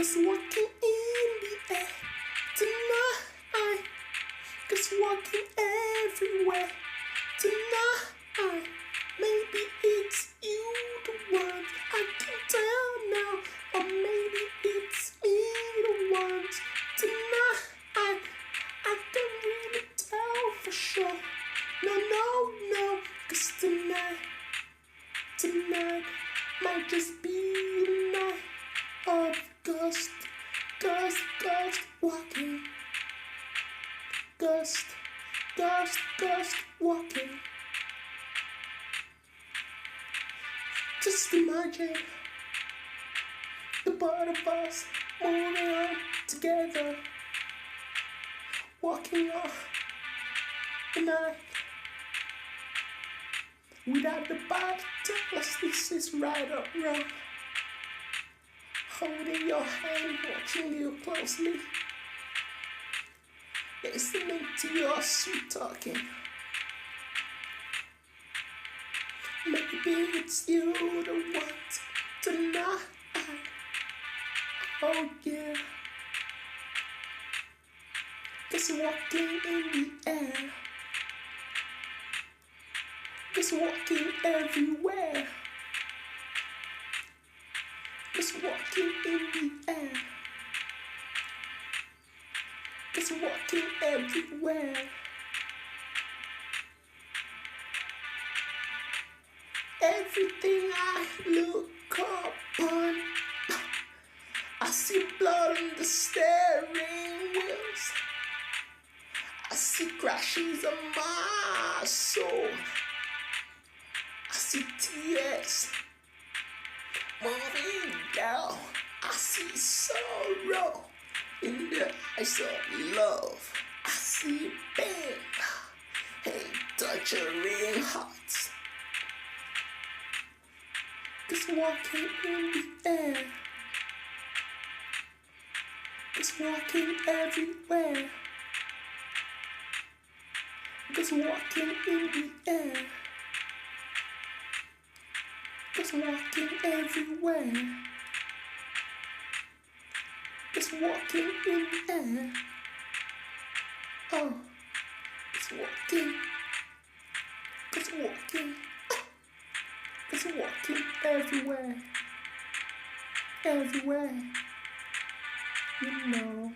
Cause walking in the air tonight. Cause walking everywhere tonight. Maybe it's you the one I can tell now. Or maybe it's me the ones tonight. I can't really tell for sure. No. Cause tonight might just be the night of ghost walking. Ghost walking. Just imagine the both of us moving on together, walking off the night without the bar to tell us this is right or wrong. Holding your hand, watching you closely, listening to your sweet talking. Maybe it's you the one tonight. Oh yeah. Just walking in the air. Just walking everywhere. Just walking in the air. Just walking everywhere. Everything I look upon, I see blood on the steering wheels. I see crashes of my soul. I see tears moving down. I see sorrow in the eyes of love. I see pain and torturing hearts. Just walking in the air. Just walking everywhere. Just walking in the air. Just walking everywhere. Just walking in the air. Oh, just walking. Just walking. Just walking everywhere. Everywhere. You know.